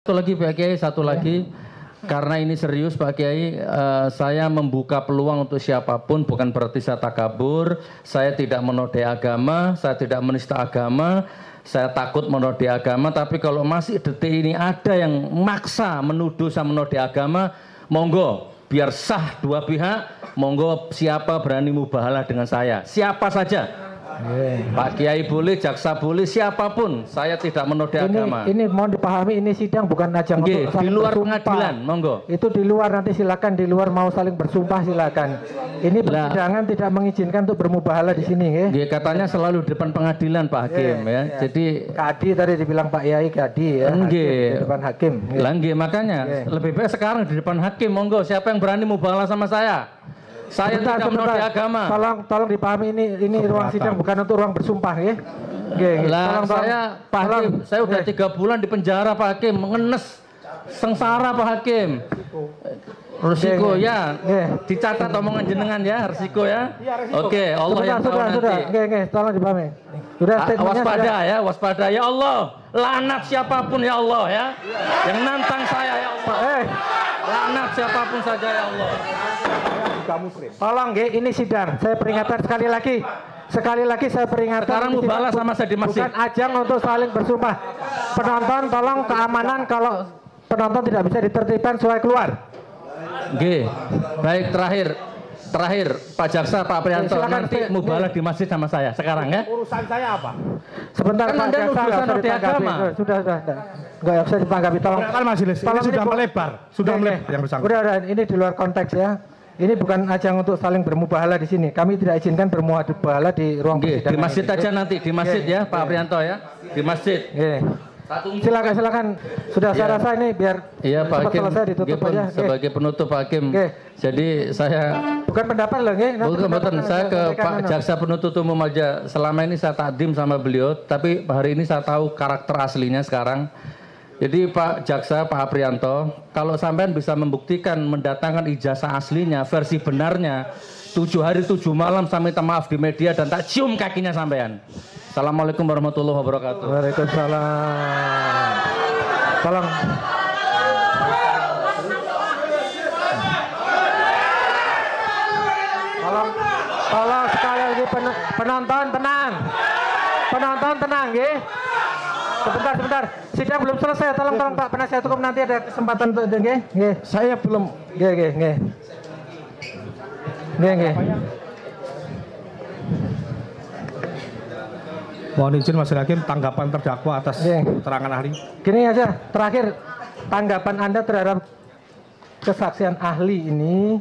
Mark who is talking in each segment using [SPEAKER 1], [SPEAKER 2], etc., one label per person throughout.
[SPEAKER 1] Satu lagi Pak Kiai, satu lagi. Karena ini serius Pak Kiai, saya membuka peluang untuk siapapun, bukan berarti saya takabur, saya tidak menodai agama, saya tidak menista agama, saya takut menodai agama, tapi kalau masih detik ini ada yang maksa menuduh saya menodai agama, monggo, biar sah dua pihak, monggo siapa berani mubahalah dengan saya, siapa saja. Pak Kiai boleh, jaksa boleh, siapapun, saya tidak menodai agama.
[SPEAKER 2] Ini mohon dipahami, ini sidang bukan ajang untuk
[SPEAKER 1] di luar
[SPEAKER 2] bersumpah.
[SPEAKER 1] Pengadilan, monggo.
[SPEAKER 2] Itu di luar, nanti silakan di luar mau saling bersumpah silakan. Ini persidangan tidak mengizinkan untuk bermubahalah di sini,
[SPEAKER 1] katanya selalu di depan pengadilan Pak Hakim ya. Jadi
[SPEAKER 2] Kadi tadi dibilang Pak Yai Kadi ya. Di depan hakim.
[SPEAKER 1] Makanya lebih baik sekarang di depan hakim, monggo. Siapa yang berani mubahalah sama saya? Saya tidak menodai agama.
[SPEAKER 2] Tolong dipahami, ini ruang sidang bukan untuk ruang bersumpah ya.
[SPEAKER 1] Saya Pak Hakim, saya udah 3 bulan di penjara Pak Hakim, mengenes sengsara Pak Hakim. Resiko ya, dicatat omongan jenengan ya, resiko ya. Oke, Allah yang tahu nanti.
[SPEAKER 2] Tolong dipahami.
[SPEAKER 1] Waspada ya Allah. Laknat siapapun ya Allah ya. Yang nantang saya ya Allah. Laknat siapapun saja ya Allah.
[SPEAKER 2] Tolong ini sidang. Saya peringatkan sekali lagi. Sekali lagi saya peringatkan.
[SPEAKER 1] Sekarang mubahalah sama saya di masjid.
[SPEAKER 2] Bukan ajang untuk saling bersumpah. Penonton tolong keamanan, kalau penonton tidak bisa ditertibkan supaya keluar.
[SPEAKER 1] Baik, terakhir Pak Jaksa, Pak Prianto, nanti mubahalah di masjid sama saya sekarang ya.
[SPEAKER 3] Urusan saya apa?
[SPEAKER 2] Sebentar Pak Jaksa, sudah. Enggak usah ditanggapi, tolong.
[SPEAKER 3] Kan majelis ini sudah melebar, yang bersangkutan.
[SPEAKER 2] Udah, ini di luar konteks ya. Ini bukan ajang untuk saling bermubahalah di sini. Kami tidak izinkan bermubahalah di ruang persidangan.
[SPEAKER 1] Di masjid aja nanti, di masjid ya Pak Prianto ya. Di masjid.
[SPEAKER 2] Silakan. Sudah saya rasa ini biar
[SPEAKER 1] Pak Hakim,
[SPEAKER 2] selesai ditutup aja.
[SPEAKER 1] Sebagai penutup Pak Hakim. Jadi saya
[SPEAKER 2] bukan pendapat loh,
[SPEAKER 1] bukan, saya ke Pak Jaksa penuntut umum aja. Selama ini saya takdim sama beliau, tapi hari ini saya tahu karakter aslinya sekarang. Jadi Pak Jaksa, Pak Aprianto, kalau sampean bisa membuktikan mendatangkan ijazah aslinya, versi benarnya, 7 hari 7 malam saya minta maaf di media dan tak cium kakinya sampean. Assalamualaikum warahmatullahi wabarakatuh.
[SPEAKER 2] Waalaikumsalam. Tolong. Tolong sekali lagi penonton tenang. Penonton tenang, nggih. Sebentar. Sidang belum selesai. Tolong Pak penasihat hukum, nanti ada kesempatan untuk nggih.
[SPEAKER 3] Saya belum.
[SPEAKER 2] Nggih.
[SPEAKER 3] Mohon izin Mas Hakim, tanggapan terdakwa atas keterangan ahli.
[SPEAKER 2] Gini aja, terakhir tanggapan Anda terhadap kesaksian ahli ini.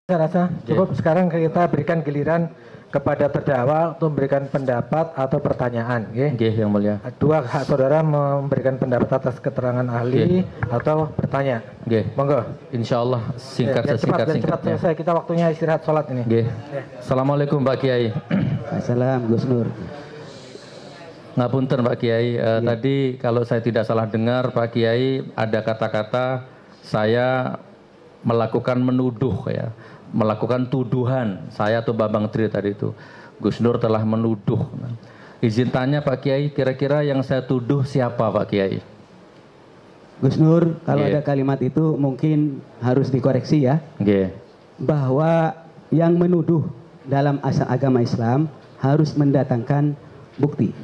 [SPEAKER 2] Saya rasa cukup. Sekarang kita berikan giliran kepada terdakwa untuk memberikan pendapat atau pertanyaan.
[SPEAKER 1] Yang mulia.
[SPEAKER 2] Dua hak saudara memberikan pendapat atas keterangan ahli atau bertanya. Monggo.
[SPEAKER 1] Insya Allah singkat.
[SPEAKER 2] Selesai, kita waktunya istirahat sholat ini.
[SPEAKER 1] Assalamualaikum Pak Kiai.
[SPEAKER 2] Assalamualaikum Gus Nur.
[SPEAKER 1] Ngapunten Pak Kiai, tadi kalau saya tidak salah dengar Pak Kiai ada kata-kata saya melakukan menuduh ya. Melakukan tuduhan, saya atau Bambang Tri tadi itu, Gus Nur telah menuduh. Izin tanya Pak Kiai, kira-kira yang saya tuduh siapa Pak Kiai?
[SPEAKER 4] Gus Nur, kalau ada kalimat itu mungkin harus dikoreksi ya. Bahwa yang menuduh dalam agama Islam harus mendatangkan bukti.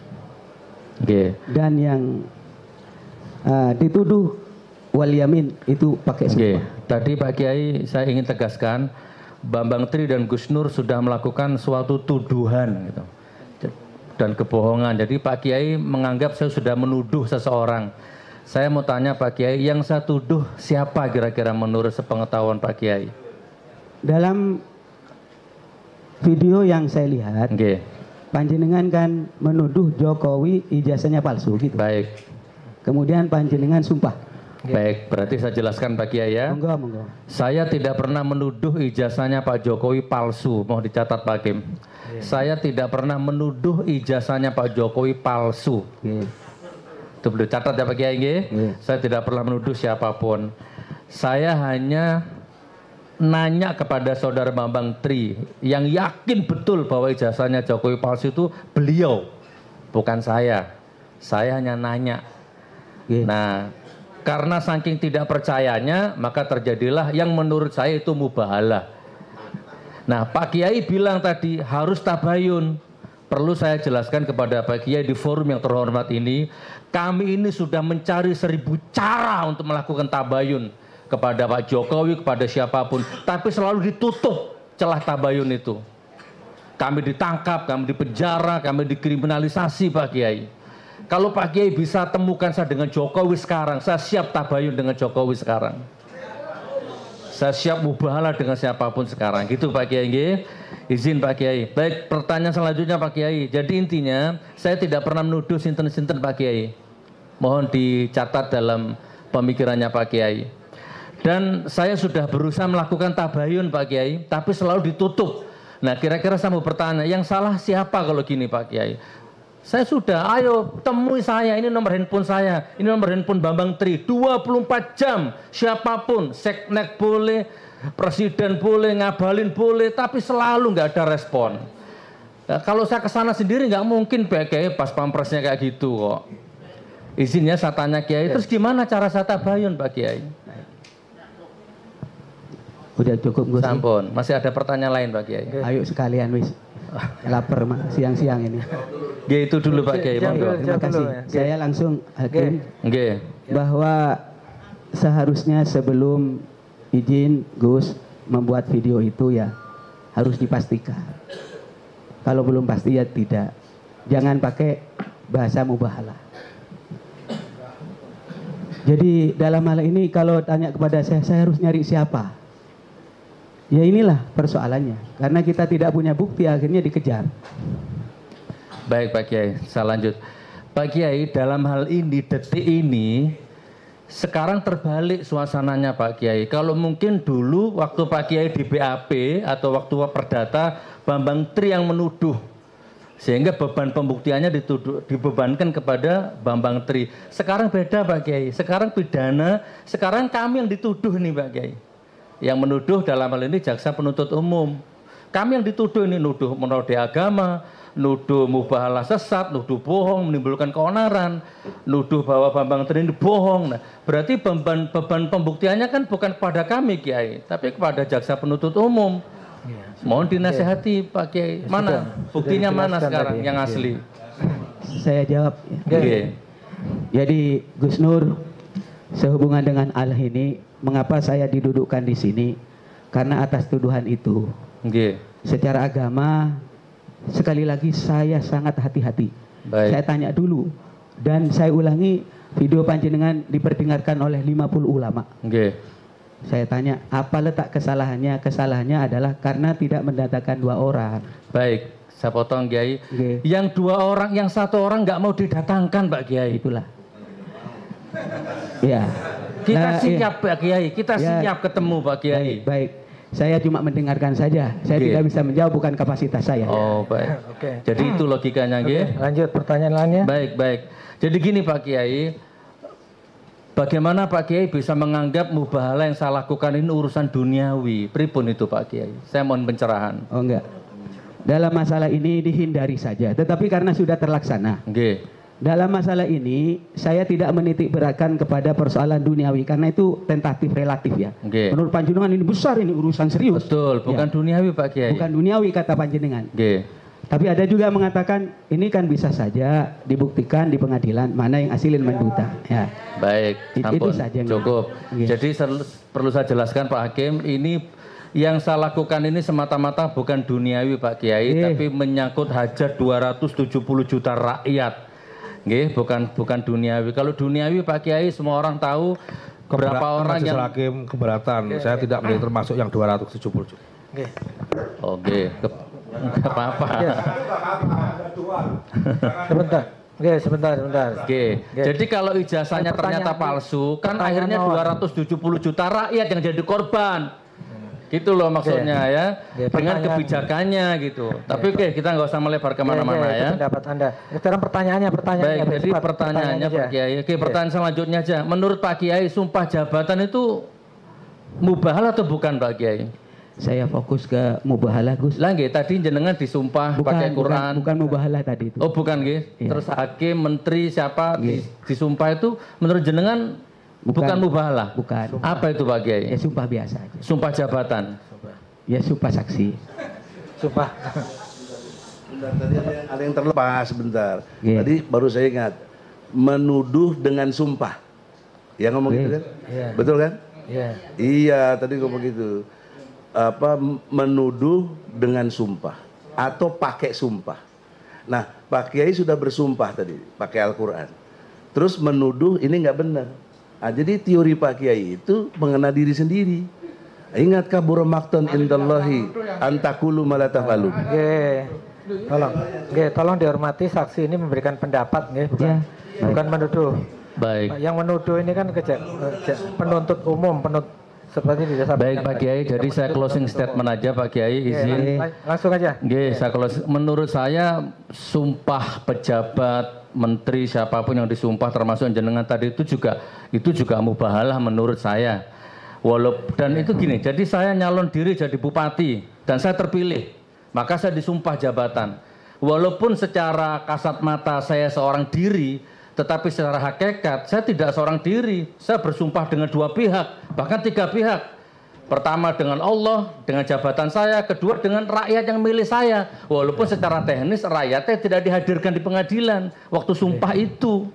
[SPEAKER 4] Dan yang dituduh wal yamin itu pakai sumpah.
[SPEAKER 1] Tadi Pak Kiai saya ingin tegaskan, Bambang Tri dan Gus Nur sudah melakukan suatu tuduhan gitu, dan kebohongan. Jadi Pak Kiai menganggap saya sudah menuduh seseorang. Saya mau tanya Pak Kiai, yang saya tuduh siapa kira-kira menurut sepengetahuan Pak Kiai?
[SPEAKER 4] Dalam video yang saya lihat, panjenengan kan menuduh Jokowi ijazahnya palsu gitu.
[SPEAKER 1] Baik.
[SPEAKER 4] Kemudian panjenengan sumpah.
[SPEAKER 1] Baik, berarti saya jelaskan Pak Kiai ya.
[SPEAKER 4] Monggo.
[SPEAKER 1] Saya tidak pernah menuduh ijazahnya Pak Jokowi palsu. Mau dicatat Pak Hakim. Saya tidak pernah menuduh ijazahnya Pak Jokowi palsu. Itu boleh catat ya Pak Kiai. Saya tidak pernah menuduh siapapun. Saya hanya nanya kepada saudara Bambang Tri yang yakin betul bahwa ijazahnya Jokowi palsu itu beliau, bukan saya. Saya hanya nanya. Nah, karena saking tidak percayanya, maka terjadilah yang menurut saya itu mubahalah. Nah, Pak Kiai bilang tadi harus tabayun. Perlu saya jelaskan kepada Pak Kiai di forum yang terhormat ini, kami ini sudah mencari 1000 cara untuk melakukan tabayun kepada Pak Jokowi, kepada siapapun, tapi selalu ditutup celah tabayun itu. Kami ditangkap, kami dipenjara, kami dikriminalisasi Pak Kiai. Kalau Pak Kiai bisa temukan saya dengan Jokowi sekarang, saya siap tabayun dengan Jokowi sekarang. Saya siap mubahalah dengan siapapun sekarang. Gitu Pak Kiai. Izin Pak Kiai. Baik, pertanyaan selanjutnya Pak Kiai. Jadi intinya, saya tidak pernah menuduh sinten-sinten Pak Kiai. Mohon dicatat dalam pemikirannya Pak Kiai. Dan saya sudah berusaha melakukan tabayun Pak Kiai, tapi selalu ditutup. Nah, kira-kira saya mau bertanya, yang salah siapa kalau gini Pak Kiai? Saya sudah, ayo temui saya, ini nomor handphone saya, ini nomor handphone Bambang Tri, 24 jam, siapapun, seknek boleh, presiden boleh, ngabalin boleh, tapi selalu nggak ada respon. Nah, kalau saya ke sana sendiri nggak mungkin Pak Kiai pas pampresnya kayak gitu kok. Izinnya saya tanya Kiai, terus gimana cara saya tabayun Pak Kiai?
[SPEAKER 4] Udah cukup Gus.
[SPEAKER 1] Sampun, masih ada pertanyaan lain Pak Kiai?
[SPEAKER 4] Ayo sekalian wis. Lapar siang-siang ini.
[SPEAKER 1] Ya itu dulu Pak Kiai.
[SPEAKER 4] Terima kasih. Saya langsung hakim
[SPEAKER 1] Nggih.
[SPEAKER 4] bahwa seharusnya sebelum izin Gus membuat video itu ya harus dipastikan. Kalau belum pasti ya tidak. Jangan pakai bahasa mubahalah. Jadi dalam hal ini kalau tanya kepada saya harus nyari siapa? Ya inilah persoalannya. Karena kita tidak punya bukti akhirnya dikejar.
[SPEAKER 1] Baik Pak Kiai, saya lanjut. Pak Kiai, dalam hal ini, detik ini, sekarang terbalik suasananya Pak Kiai. Kalau mungkin dulu waktu Pak Kiai di BAP atau waktu perdata, Bambang Tri yang menuduh. Sehingga beban pembuktiannya dibebankan kepada Bambang Tri. Sekarang beda Pak Kiai, sekarang pidana, sekarang kami yang dituduh nih Pak Kiai. Yang menuduh dalam hal ini jaksa penuntut umum. Kami yang dituduh ini nuduh menodai agama, nuduh mubahalah sesat, nuduh bohong, menimbulkan keonaran, nuduh bahwa Bambang Tri ini bohong. Nah, berarti beban pembuktiannya kan bukan kepada kami Kiai, tapi kepada jaksa penuntut umum. Mohon dinasehati Pak Kiai. Mana buktinya mana sekarang tadi, yang asli?
[SPEAKER 4] Saya jawab. Jadi Gus Nur, sehubungan dengan hal ini, mengapa saya didudukkan di sini? Karena atas tuduhan itu. Secara agama, sekali lagi saya sangat hati-hati. Saya tanya dulu dan saya ulangi, video panjenengan diperdengarkan oleh 50 ulama. Saya tanya, apa letak kesalahannya? Kesalahannya adalah karena tidak mendatangkan 2 orang.
[SPEAKER 1] Baik, saya potong Kiai. Yang 2 orang, yang 1 orang nggak mau didatangkan Pak Kiai.
[SPEAKER 4] Itulah. Ya.
[SPEAKER 1] Kita siap Pak Kiai, kita siap ketemu Pak Kiai.
[SPEAKER 4] Baik. Saya cuma mendengarkan saja. Saya tidak bisa menjawab, bukan kapasitas saya.
[SPEAKER 1] Oh, baik. Jadi itu logikanya,
[SPEAKER 2] Lanjut pertanyaan lainnya.
[SPEAKER 1] Baik. Jadi gini Pak Kiai, bagaimana Pak Kiai bisa menganggap mubahalah yang saya lakukan ini urusan duniawi? Pripun itu Pak Kiai? Saya mohon pencerahan.
[SPEAKER 4] Oh enggak. Dalam masalah ini dihindari saja. Tetapi karena sudah terlaksana. Dalam masalah ini saya tidak menitik beratkan kepada persoalan duniawi karena itu tentatif relatif ya. Menurut panjenengan ini besar, ini urusan serius.
[SPEAKER 1] Betul, bukan duniawi Pak Kiai.
[SPEAKER 4] Bukan duniawi kata panjenengan. Tapi ada juga mengatakan ini kan bisa saja dibuktikan di pengadilan mana yang asilin menduta. Ya.
[SPEAKER 1] Baik,
[SPEAKER 4] itu saja.
[SPEAKER 1] Cukup. Jadi perlu saya jelaskan Pak Hakim, ini yang saya lakukan ini semata-mata bukan duniawi Pak Kiai, tapi menyangkut hajat 270 juta rakyat. Bukan duniawi. Kalau duniawi Pak Kiai semua orang tahu berapa orang yang
[SPEAKER 3] hakim keberatan. Saya tidak boleh termasuk yang 270 juta.
[SPEAKER 1] Enggak apa-apa.
[SPEAKER 2] Sebentar.
[SPEAKER 1] Jadi kalau ijazahnya ternyata palsu, kan akhirnya 270 juta rakyat yang jadi korban. Gitu loh maksudnya ya, dengan kebijakannya gitu. Tapi kita nggak usah melebar kemana-mana ya.
[SPEAKER 2] Pendapat Anda. Sekarang pertanyaannya.
[SPEAKER 1] Baik, jadi pertanyaannya Pak Kiai. Pertanyaan selanjutnya aja. Menurut Pak Kiai, sumpah jabatan itu mubahalah atau bukan Pak Kiai?
[SPEAKER 4] Saya fokus ke mubahalah Gus.
[SPEAKER 1] Lah nggih, tadi jenengan disumpah pakai Quran.
[SPEAKER 4] Bukan mubahalah tadi itu.
[SPEAKER 1] Oh bukan nggih.
[SPEAKER 4] Iya.
[SPEAKER 1] Terus hakim, menteri siapa disumpah itu menurut jenengan bukan mubahalah.
[SPEAKER 4] Bukan.
[SPEAKER 1] Apa itu Pak Kiai?
[SPEAKER 4] Ya sumpah biasa aja.
[SPEAKER 1] Sumpah jabatan.
[SPEAKER 4] Ya sumpah saksi.
[SPEAKER 2] Sumpah.
[SPEAKER 5] Bentar, tadi ada yang terlepas sebentar.
[SPEAKER 4] Iya.
[SPEAKER 5] Tadi baru saya ingat menuduh dengan sumpah. Ya ngomong gitu kan?
[SPEAKER 2] Iya.
[SPEAKER 5] Betul kan?
[SPEAKER 2] Iya.
[SPEAKER 5] Iya, tadi ngomong gitu. Apa menuduh dengan sumpah atau pakai sumpah. Nah, Pak Kiai sudah bersumpah tadi pakai Al-Qur'an. Terus menuduh ini nggak benar. Nah, jadi teori Pak Kiai itu mengenal diri sendiri. Ingat kabura maqtan indallahi antakulu ma la taf'alun.
[SPEAKER 2] Tolong dihormati, saksi ini memberikan pendapat nggih, bukan menuduh.
[SPEAKER 1] Baik.
[SPEAKER 2] Yang menuduh ini kan penuntut umum, seperti tidak sampai.
[SPEAKER 1] Baik Pak Kiai, jadi saya closing statement aja Pak Kiai, izin.
[SPEAKER 2] Langsung aja.
[SPEAKER 1] Nggih, menurut saya sumpah pejabat, menteri siapapun yang disumpah termasuk jenengan tadi itu juga mubahalah menurut saya. Dan itu gini, jadi saya nyalon diri jadi bupati dan saya terpilih, maka saya disumpah jabatan. Walaupun secara kasat mata saya seorang diri, tetapi secara hakikat saya tidak seorang diri. Saya bersumpah dengan dua pihak, bahkan tiga pihak. Pertama dengan Allah, dengan jabatan saya. Kedua dengan rakyat yang milih saya. Walaupun secara teknis rakyatnya tidak dihadirkan di pengadilan waktu sumpah itu.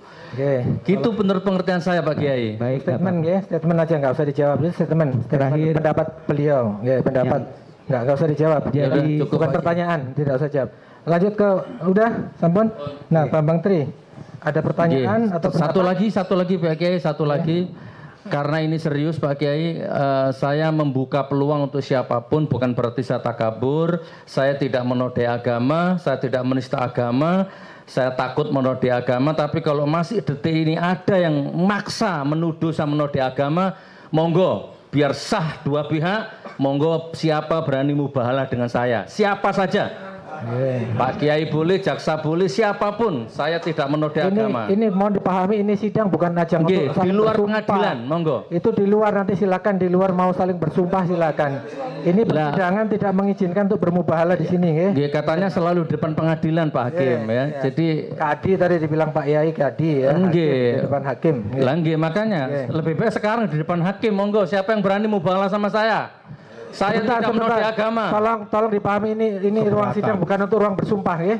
[SPEAKER 1] Gitu menurut pengertian saya Pak Kiai.
[SPEAKER 2] Baik, statement aja, nggak usah dijawab. Ini statement terakhir pendapat beliau. Pendapat nggak usah dijawab. Jadi bukan pertanyaan, tidak usah jawab. Lanjut ke udah, sampun. Nah, Bambang Tri, ada pertanyaan atau pendapat?
[SPEAKER 1] Satu lagi Pak Kiai, satu lagi. Karena ini serius Pak Kiai, saya membuka peluang untuk siapapun, bukan berarti saya takabur, saya tidak menodai agama, saya tidak menista agama, saya takut menodai agama, tapi kalau masih detik ini ada yang maksa menuduh saya menodai agama, monggo, biar sah dua pihak, monggo siapa berani mubahalah dengan saya, siapa saja. Pak Kiai boleh, jaksa boleh, siapapun, saya tidak menodai agama.
[SPEAKER 2] Ini mohon dipahami, ini sidang bukan ajang untuk
[SPEAKER 1] di luar pengadilan, monggo.
[SPEAKER 2] Itu di luar, nanti silakan di luar mau saling bersumpah silakan. Ini persidangan tidak mengizinkan untuk bermubahalah di sini,
[SPEAKER 1] katanya selalu di depan pengadilan Pak Hakim ya. Jadi
[SPEAKER 2] Kadi tadi dibilang Pak Yai Kadi ya. Di depan hakim.
[SPEAKER 1] Makanya lebih baik sekarang di depan hakim, monggo. Siapa yang berani mubahalah sama saya? Saya tidak menodai agama.
[SPEAKER 2] Tolong dipahami, ini ruang sidang bukan untuk ruang bersumpah ya.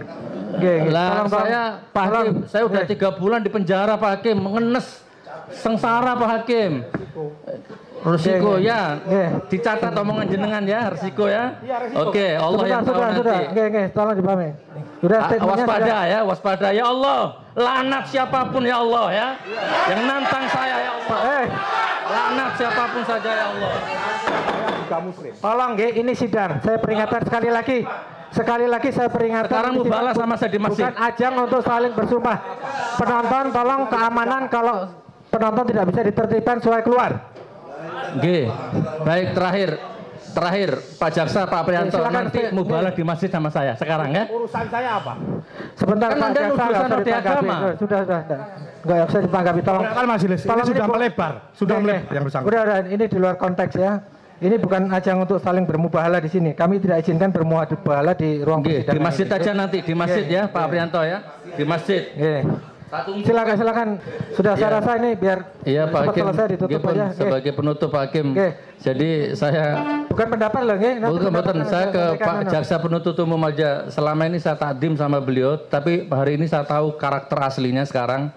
[SPEAKER 1] Pak Hakim, saya udah 3 bulan di penjara Pak Hakim, mengenes sengsara Pak Hakim. Resiko ya, dicatat omongan jenengan ya, resiko ya. Oke, Allah yang tahu nanti.
[SPEAKER 2] Tolong dipahami.
[SPEAKER 1] Waspada ya Allah. Laknat siapapun ya Allah ya. Yang nantang saya ya Allah. Laknat siapapun saja ya Allah.
[SPEAKER 2] Tolong ini sidang. Saya peringatkan sekali lagi saya peringatkan.
[SPEAKER 1] Sekarang mubahalah sama saya di masjid.
[SPEAKER 2] Bukan ajang untuk saling bersumpah. Penonton tolong keamanan, kalau penonton tidak bisa ditertibkan supaya keluar.
[SPEAKER 1] Baik, terakhir Pak Jaksa, Pak Prianto, nanti mubahalah di masjid sama saya sekarang ya.
[SPEAKER 3] Urusan saya apa?
[SPEAKER 2] Sebentar Pak Jaksa, nggak usah ditanggapi. Sudah. Nggak usah ditanggapi, tolong.
[SPEAKER 3] Kan majelis ini sudah melebar, yang bersangkutan.
[SPEAKER 2] Udah, ini di luar konteks ya. Ini bukan ajang untuk saling bermubahalah di sini. Kami tidak izinkan bermubahalah di ruang persidangan.
[SPEAKER 1] Di masjid aja nanti, di masjid ya Pak Prianto ya, di masjid.
[SPEAKER 2] Silakan. Sudah saya rasa ini biar
[SPEAKER 1] Pak Hakim,
[SPEAKER 2] selesai ditutup aja.
[SPEAKER 1] Sebagai penutup Pak Hakim. Jadi saya
[SPEAKER 2] bukan pendapat loh,
[SPEAKER 1] bukan saya ke Pak Jaksa penuntut umum aja. Selama ini saya takdim sama beliau, tapi hari ini saya tahu karakter aslinya sekarang.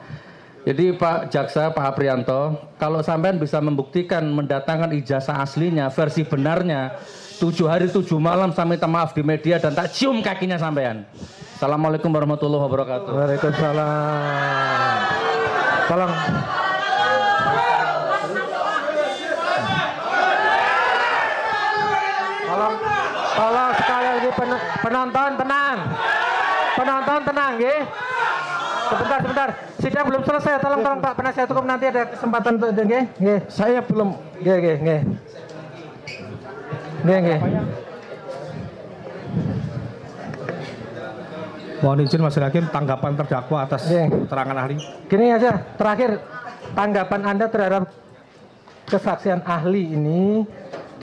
[SPEAKER 1] Jadi Pak Jaksa, Pak Aprianto, kalau sampean bisa membuktikan mendatangkan ijazah aslinya, versi benarnya, 7 hari 7 malam saya minta maaf di media dan tak cium kakinya sampean. Assalamualaikum warahmatullahi wabarakatuh.
[SPEAKER 2] Waalaikumsalam. Tolong. Tolong sekali lagi penonton tenang. Penonton tenang, nggih. Sebentar. Sidang belum selesai. Tolong Pak penasihat hukum, nanti ada kesempatan untuk nggih.
[SPEAKER 3] Saya belum.
[SPEAKER 2] Nggih.
[SPEAKER 3] Mohon izin Mas Hakim, tanggapan terdakwa atas keterangan ahli.
[SPEAKER 2] Gini aja, terakhir tanggapan Anda terhadap kesaksian ahli ini